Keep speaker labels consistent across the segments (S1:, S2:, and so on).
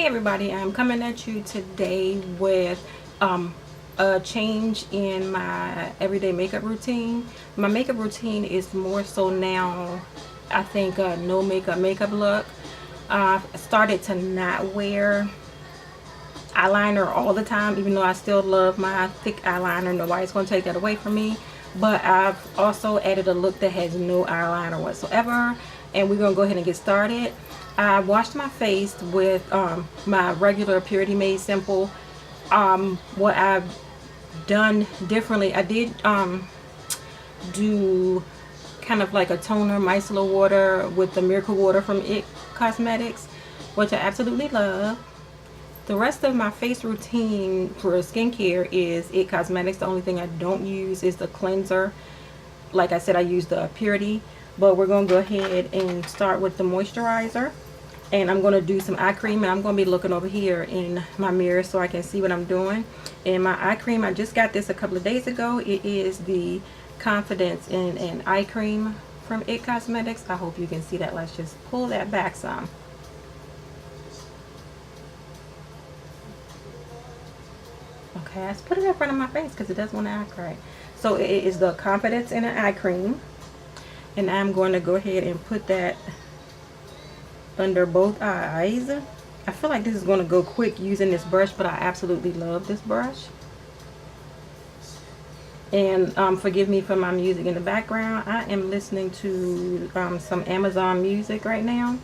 S1: everybody, I'm coming at you today with a change in my everyday makeup routine. My makeup routine is more so now, I think, no makeup look. I started to not wear eyeliner all the time, even though I still love my thick eyeliner. Nobody's going to take that away from me. But I've also added a look that has no eyeliner whatsoever, and we're going to go ahead and get started. I washed my face with my regular Purity Made Simple. What I've done differently, I did do kind of like a toner micellar water with the miracle water from It Cosmetics, which I absolutely love. The rest of my face routine for skincare is It Cosmetics. The only thing I don't use is the cleanser. Like I said, I use the Purity, but we're going to go ahead and start with the moisturizer. And I'm going to do some eye cream, and I'm going to be looking over here in my mirror so I can see what I'm doing. And my eye cream, I just got this a couple of days ago. It is the Confidence in Eye Cream from It Cosmetics. I hope you can see that. Let's just pull that back some. Okay, let's put it in front of my face because it does want to act right. So it is the Confidence in an Eye Cream. And I'm going to go ahead and put that under both eyes. I feel like this is going to go quick using this brush, but I absolutely love this brush. And forgive me for my music in the background. I am listening to some Amazon music right now.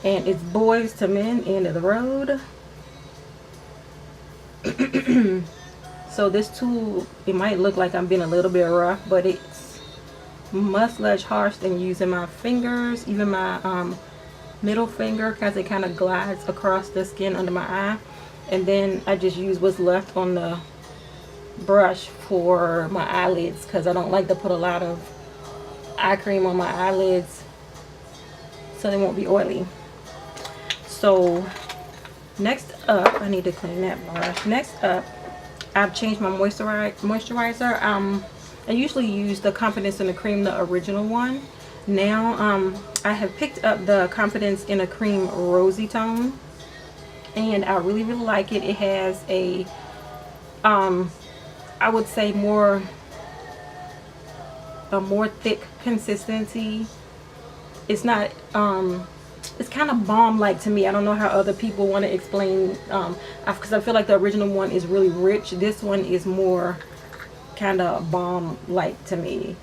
S1: And it's Boys to Men, End of the Road. So this tool, it might look like I'm being a little bit rough, but it's much less harsh than using my fingers, even my middle finger, because it kind of glides across the skin under my eye. And then I just use what's left on the brush for my eyelids, because I don't like to put a lot of eye cream on my eyelids so they won't be oily. So next up, I need to clean that brush. Next up, I've changed my moisturizer. I usually use the Confidence in the Cream, the original one. Now I have picked up the Confidence in a Cream Rosy Tone, and I really like it. It has a I would say a more thick consistency. It's not it's kind of balm-like to me. I don't know how other people want to explain, because I feel like the original one is really rich. This one is more kind of balm-like to me.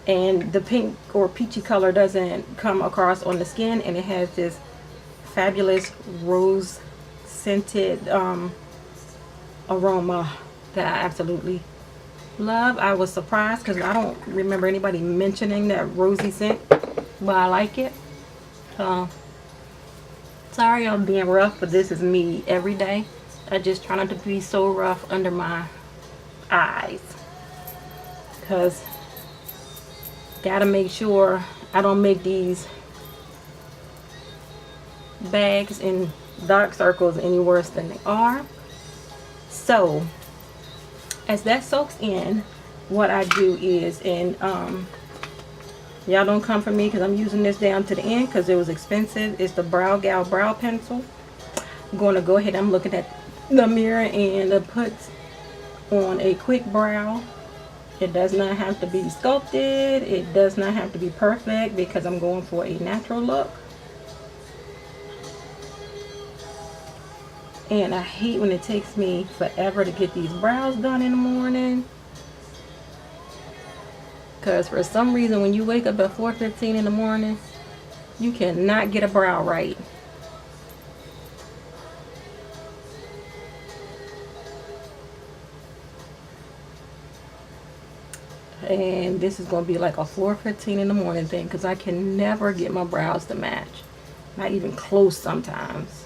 S1: And the pink or peachy color doesn't come across on the skin, and it has this fabulous rose scented aroma that I absolutely love. I was surprised because I don't remember anybody mentioning that rosy scent, but I like it. Sorry I'm being rough, but this is me every day. I just try not to be so rough under my eyes, because gotta make sure I don't make these bags and dark circles any worse than they are. So as that soaks in, what I do is, and y'all don't come for me because I'm using this down to the end because it was expensive. It's the Brow Gal Brow Pencil. I'm going to go ahead. I'm looking at the mirror and put on a quick brow. It does not have to be sculpted. It does not have to be perfect because I'm going for a natural look. And I hate when it takes me forever to get these brows done in the morning, because for some reason when you wake up at 4:15 in the morning, you cannot get a brow right. And this is going to be like a 4:15 in the morning thing, because I can never get my brows to match. Not even close sometimes.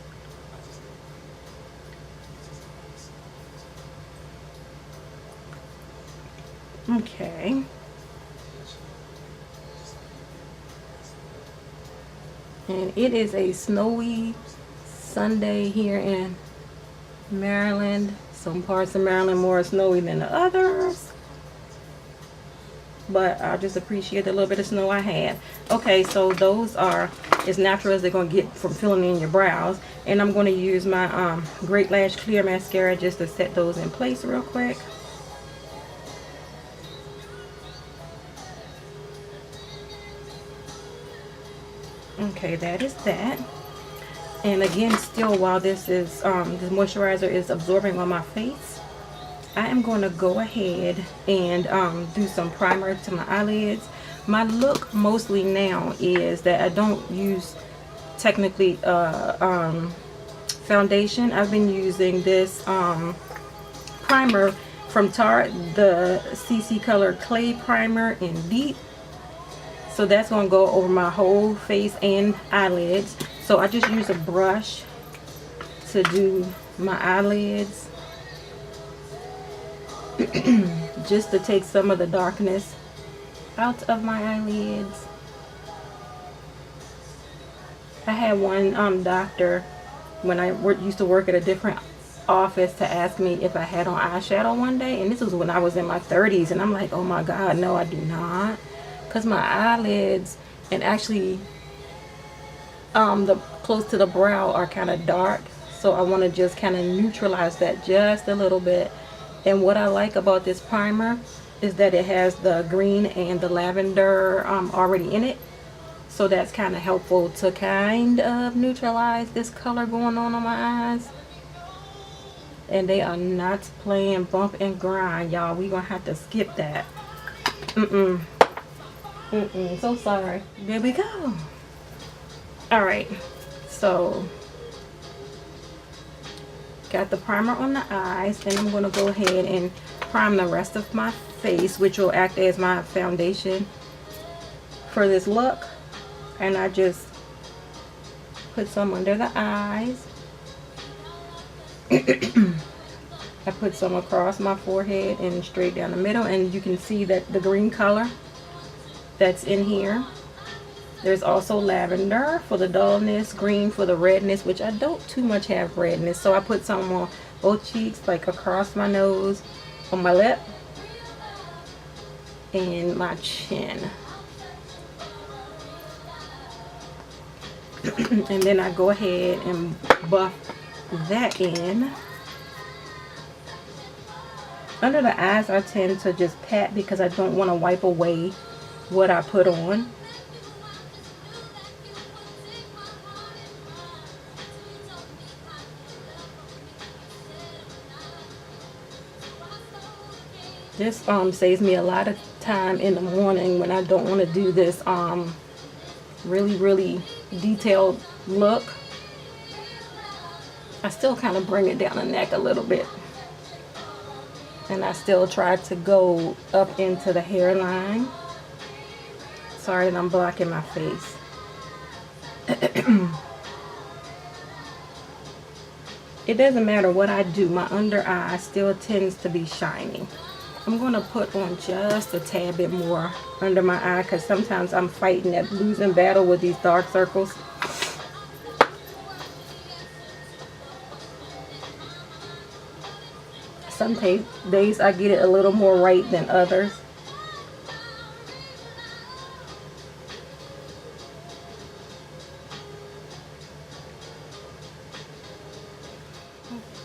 S1: Okay. And it is a snowy Sunday here in Maryland. Some parts of Maryland more snowy than the others. but I just appreciate the little bit of snow I had. Okay, so those are as natural as they're going to get from filling in your brows. And I'm going to use my Great Lash Clear Mascara just to set those in place real quick. Okay, that is that. And again, still while this is this moisturizer is absorbing on my face, I am going to go ahead and do some primer to my eyelids. My look mostly now is that I don't use technically foundation. I've been using this primer from Tarte, the CC Color Clay Primer in Deep. So that's going to go over my whole face and eyelids. So I just use a brush to do my eyelids. Just to take some of the darkness out of my eyelids. I had one doctor when I used to work at a different office to ask me if I had on eyeshadow one day. And this was when I was in my 30s. And I'm like, oh my God, no, I do not. Because my eyelids and actually the close to the brow are kind of dark, so I want to just kind of neutralize that just a little bit. And what I like about this primer is that it has the green and the lavender already in it, so that's kind of helpful to kind of neutralize this color going on my eyes. And they are not playing bump and grind, y'all. We gonna have to skip that. So sorry. There we go. All right, so got the primer on the eyes, and I'm going to go ahead and prime the rest of my face, which will act as my foundation for this look. And I just put some under the eyes. I put some across my forehead and straight down the middle, and you can see that the green color that's in here. There's also lavender for the dullness, green for the redness, which I don't too much have redness. So I put some on both cheeks, like across my nose, on my lip, and my chin. And then I go ahead and buff that in. Under the eyes, I tend to just pat because I don't want to wipe away what I put on. This saves me a lot of time in the morning when I don't want to do this really detailed look. I still kind of bring it down the neck a little bit, and I still try to go up into the hairline. Sorry that I'm blocking my face. It doesn't matter what I do, my under eye still tends to be shiny. I'm going to put on just a tad bit more under my eye because sometimes I'm fighting that losing battle with these dark circles. Some days I get it a little more right than others.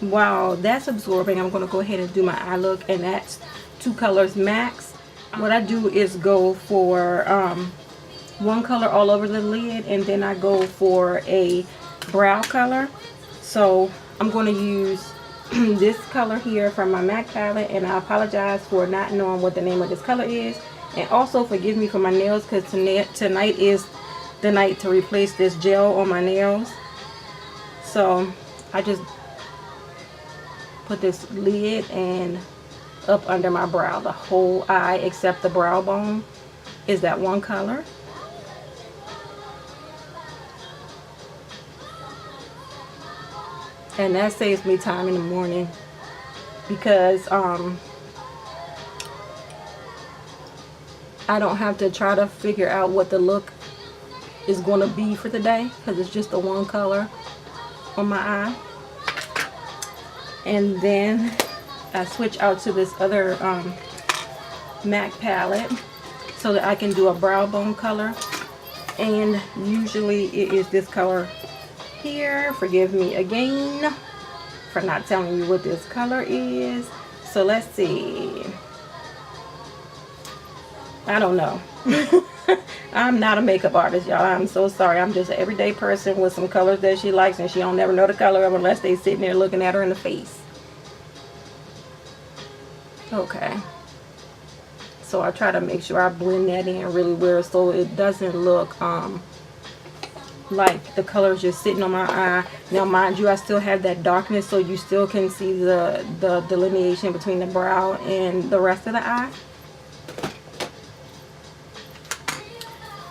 S1: While that's absorbing, I'm going to go ahead and do my eye look, and that's 2 colors max. What I do is go for one color all over the lid, and then I go for a brow color. So I'm going to use this color here from my MAC palette, and I apologize for not knowing what the name of this color is, and also forgive me for my nails because tonight is the night to replace this gel on my nails. So I just put this lid and up under my brow. The whole eye except the brow bone is that one color. And that saves me time in the morning because I don't have to try to figure out what the look is going to be for the day because it's just the one color on my eye. And then I switch out to this other MAC palette, so that I can do a brow bone color. And usually it is this color here. Forgive me again for not telling you what this color is. So let's see. I don't know. I'm not a makeup artist, y'all. I'm so sorry. I'm just an everyday person with some colors that she likes, and she don't never know the color of unless they sitting there looking at her in the face. Okay. So I try to make sure I blend that in really well so it doesn't look like the color is just sitting on my eye. Now mind you, I still have that darkness, so you still can see the delineation between the brow and the rest of the eye.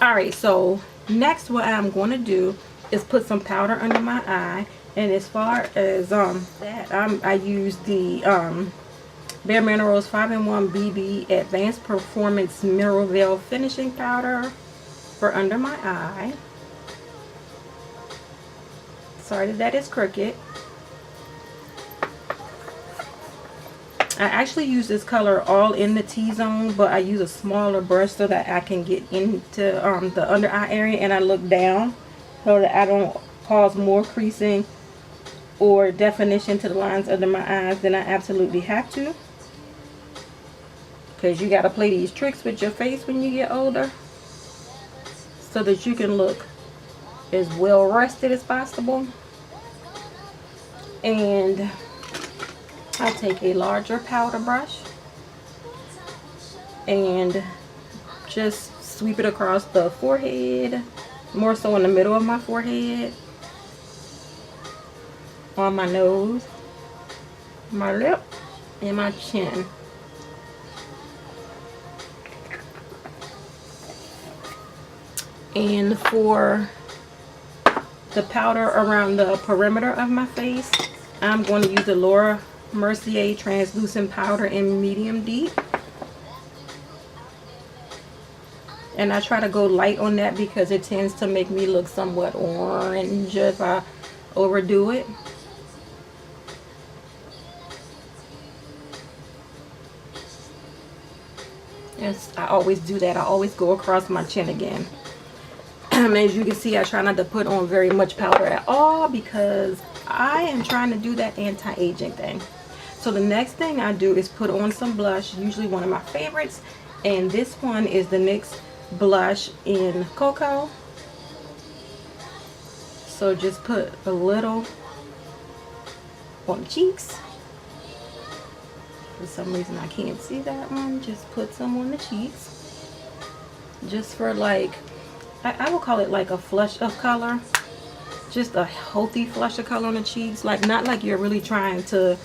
S1: Alright, so next what I'm going to do is put some powder under my eye. And as far as that, I use the Bare Minerals 5-in-1 BB Advanced Performance Mineral Veil Finishing Powder for under my eye. Sorry that is crooked. I actually use this color all in the T-zone, but I use a smaller brush so that I can get into the under eye area, and I look down so that I don't cause more creasing or definition to the lines under my eyes than I absolutely have to. Because you got to play these tricks with your face when you get older so that you can look as well rested as possible. And I take a larger powder brush and just sweep it across the forehead, more so in the middle of my forehead, on my nose, my lip, and my chin. And for the powder around the perimeter of my face, I'm going to use the Laura Mercier translucent powder in medium deep, and I try to go light on that because it tends to make me look somewhat orange if I overdo it. Yes, I always do that. I always go across my chin again. As you can see, I try not to put on very much powder at all because I am trying to do that anti-aging thing. So the next thing I do is put on some blush, usually one of my favorites, and this one is the NYX blush in Cocoa. So just put a little on the cheeks. For some reason I can't see that one. Just put some on the cheeks, just for like, I will call it like a flush of color, just a healthy flush of color on the cheeks. Like, not like you're really trying to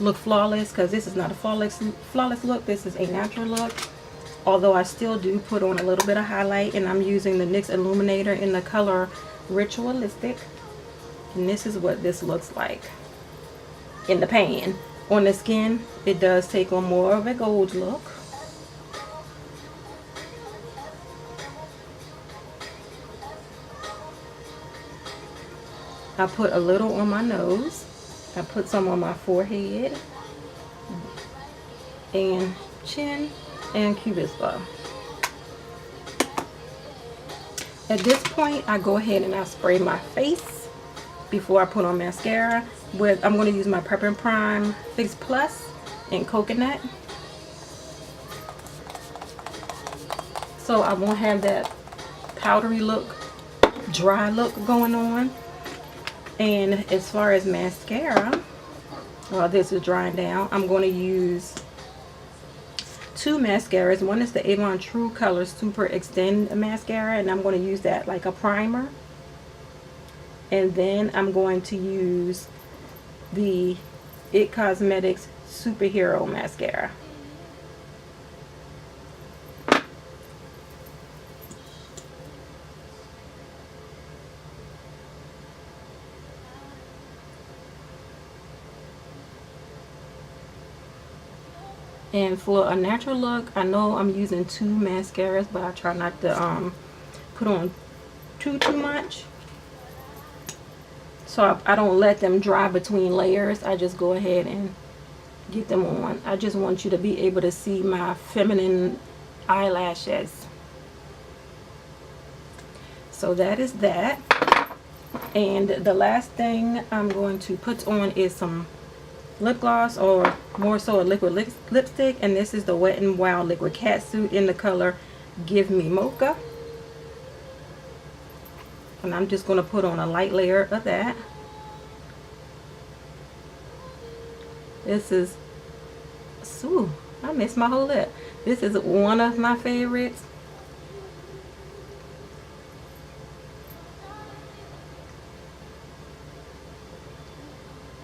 S1: look flawless, because this is not a flawless look. This is a natural look, although I still do put on a little bit of highlight, and I'm using the NYX illuminator in the color Ritualistic, and this is what this looks like in the pan. On the skin, it does take on more of a gold look. I put a little on my nose. I put some on my forehead and chin and cupid's bow. At this point, I go ahead and I spray my face before I put on mascara. I'm going to use my Prep and Prime Fix Plus in Coconut. So I won't have that powdery look, dry look going on. And as far as mascara, while this is drying down, I'm going to use two mascaras. One is the Avon True Color Super Extend Mascara, and I'm going to use that like a primer. And then I'm going to use the It Cosmetics Superhero Mascara. And for a natural look, I know I'm using two mascaras, but I try not to put on too much. So I don't let them dry between layers. I just go ahead and get them on. I just want you to be able to see my feminine eyelashes. So that is that. And the last thing I'm going to put on is some lip gloss, or more so a liquid lipstick, and this is the Wet n Wild Liquid Catsuit in the color Give Me Mocha. And I'm just going to put on a light layer of that. This is, ooh, I missed my whole lip. This is one of my favorites.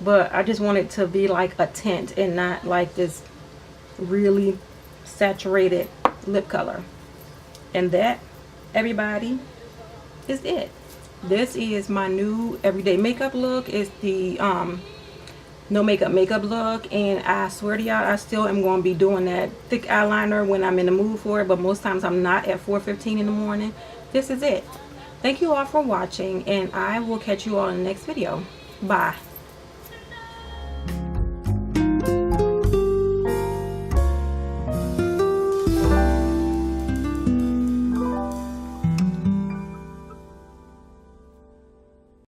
S1: But I just want it to be like a tint and not like this really saturated lip color. And that, everybody, is it. This is my new everyday makeup look. It's the no makeup look, and I swear to y'all, I still am going to be doing that thick eyeliner when I'm in the mood for it, but most times I'm not at 4:15 in the morning. This is it. Thank you all for watching, and I will catch you all in the next video. Bye.